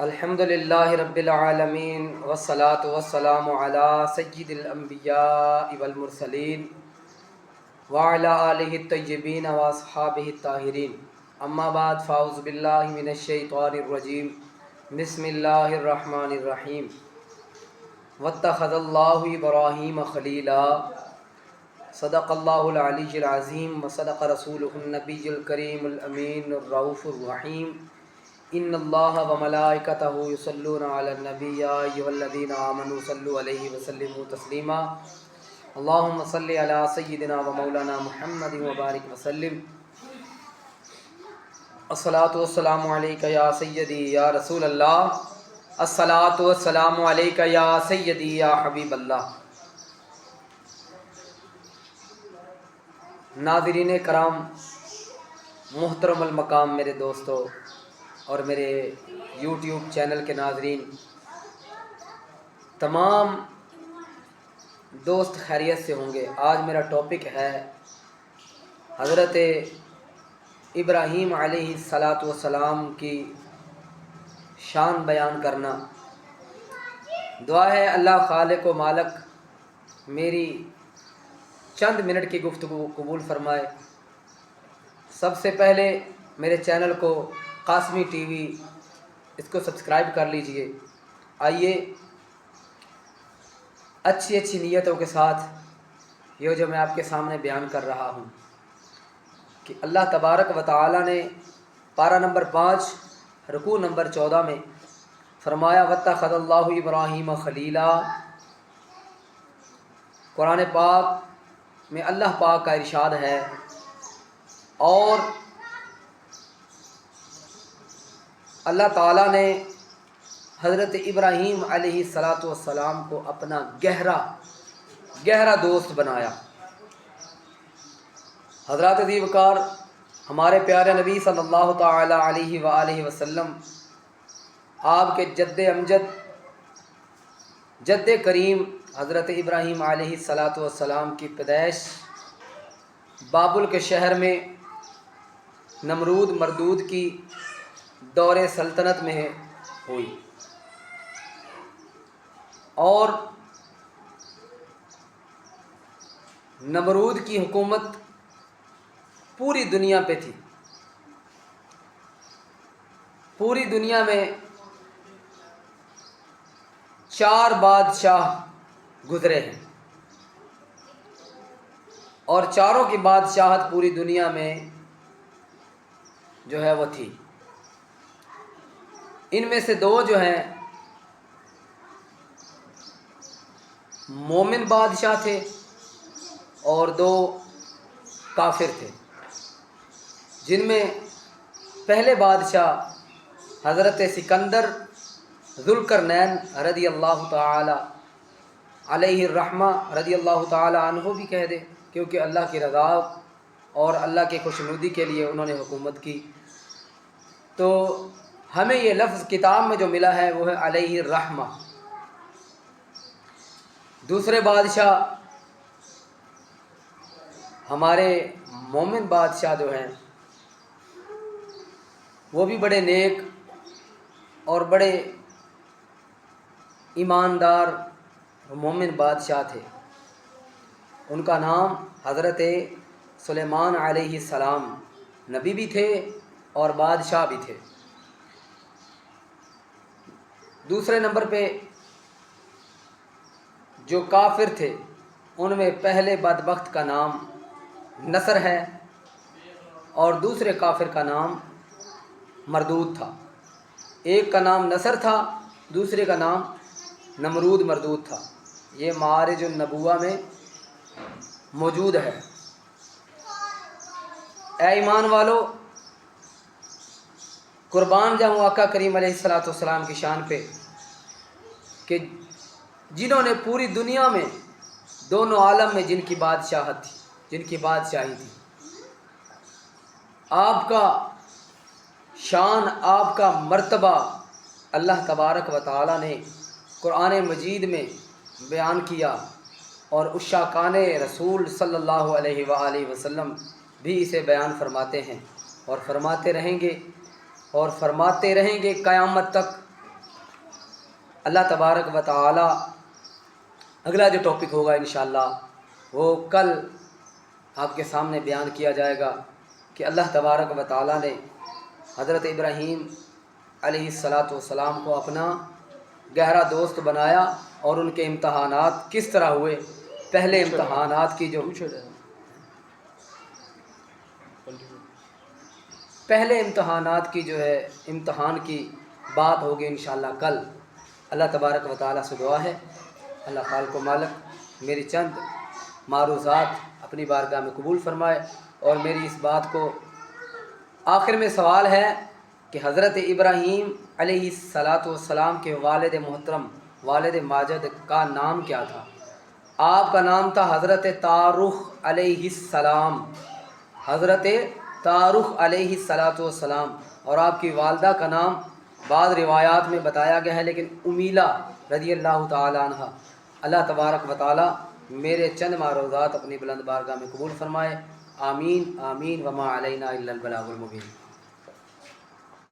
الحمد للہ رب العالمین والصلاة والسلام علی سید الانبیاء والمرسلین وعلی آلہ الطیبین واصحابہ الطاہرین اما بعد فاعوذ باللہ من الشیطان الرجیم بسم اللہ الرحمن الرحیم واتخذ اللہ ابراہیم خلیلا صدق اللہ العلی العظیم وصدق رسولہ النبی الکریم الامین الرؤوف الرحیم ان اللہ و ملائکتہ یصلون علی النبی یا ایھا الذین آمنوا صلوا علیہ وسلموا تسلیما اللہم صل علی سیدنا و مولانا محمد وبارک وسلم الصلاۃ والسلام علیک یا سیدی یا رسول اللہ الصلاۃ والسلام علیک یا سیدی یا حبیب اللہ۔ ناظرین کرام، محترم المقام میرے دوستو اور میرے یوٹیوب چینل کے ناظرین، تمام دوست خیریت سے ہوں گے۔ آج میرا ٹاپک ہے حضرت ابراہیم علیہ السلام کی شان بیان کرنا۔ دعا ہے اللہ خالق و مالک میری چند منٹ کی گفتگو قبول فرمائے۔ سب سے پہلے میرے چینل کو قاسمی ٹی وی اس کو سبسکرائب کر لیجئے۔ آئیے اچھی نیتوں کے ساتھ یہ جو میں آپ کے سامنے بیان کر رہا ہوں کہ اللہ تبارک و تعالی نے پارہ نمبر 5 رکوع نمبر 14 میں فرمایا واتخذ اللہ ابراہیم خلیلا۔ قرآن پاک میں اللہ پاک کا ارشاد ہے، اور اللہ تعالیٰ نے حضرت ابراہیم علیہ السلام کو اپنا گہرا دوست بنایا۔ حضرات عزیز وقار، ہمارے پیارے نبی صلی اللہ تعالی علیہ وآلہ وسلم، آپ کے جد امجد جد کریم حضرت ابراہیم علیہ السلام کی پیدائش بابل کے شہر میں نمرود مردود کی دور سلطنت میں ہوئی، اور نمرود کی حکومت پوری دنیا پہ تھی۔ پوری دنیا میں 4 بادشاہ گزرے ہیں، اور چاروں کی بادشاہت پوری دنیا میں جو ہے وہ تھی۔ ان میں سے 2 جو ہیں مومن بادشاہ تھے اور 2 کافر تھے، جن میں پہلے بادشاہ حضرت سکندر ذوالقرنین رضی اللہ تعالی علیہ الرحمہ رضی اللہ تعالی عنہ بھی کہہ دے، کیونکہ اللہ کی رضا اور اللہ کی خوشنودی کے لیے انہوں نے حکومت کی۔ تو ہمیں یہ لفظ کتاب میں جو ملا ہے وہ ہے علیہ الرحمہ۔ دوسرے بادشاہ ہمارے مومن بادشاہ جو ہیں وہ بھی بڑے نیک اور بڑے ایماندار مومن بادشاہ تھے۔ ان کا نام حضرت سلیمان علیہ السلام، نبی بھی تھے اور بادشاہ بھی تھے۔ دوسرے نمبر پہ جو کافر تھے ان میں پہلے بدبخت کا نام نصر ہے، اور دوسرے کافر کا نام مردود تھا۔ ایک کا نام نصر تھا، دوسرے کا نام نمرود مردود تھا۔ یہ معارج النبوہ میں موجود ہے۔ اے ایمان والو، قربان جاؤں آقا کریم علیہ السلام کی شان پہ کہ جنہوں نے پوری دنیا میں دونوں عالم میں جن کی بادشاہت تھی، جن کی بادشاہی تھی، آپ کا شان، آپ کا مرتبہ اللہ تبارک و تعالی نے قرآن مجید میں بیان کیا، اور عشاقان رسول صلی اللہ علیہ وآلہ وسلم بھی اسے بیان فرماتے ہیں، اور فرماتے رہیں گے قیامت تک۔ اللہ تبارک و تعالی اگلا جو ٹاپک ہوگا انشاءاللہ وہ کل آپ کے سامنے بیان کیا جائے گا کہ اللہ تبارک و تعالی نے حضرت ابراہیم علیہ السلام کو اپنا گہرا دوست بنایا اور ان کے امتحانات کس طرح ہوئے. پہلے امتحانات کی جو ہے امتحان کی بات ہوگی انشاءاللہ کل. اللہ تبارک و تعالیٰ سے دعا ہے اللہ خالق و مالک میری چند معروضات اپنی بارگاہ میں قبول فرمائے. اور میری اس بات کو آخر میں سوال ہے کہ حضرت ابراہیم علیہ السلام کے والد محترم والد ماجد کا نام کیا تھا؟ آپ کا نام تھا حضرت تارخ علیہ السلام. حضرت تارخ علیہ السلام. اور آپ کی والدہ کا نام بعض روایات میں بتایا گیا ہے لیکن امیلہ رضی اللہ تعالی عنہ. اللہ تبارک و تعالی میرے چند معروضات اپنی بلند بارگاہ میں قبول فرمائے. آمین آمین وما علینا الا البلاغ المبین.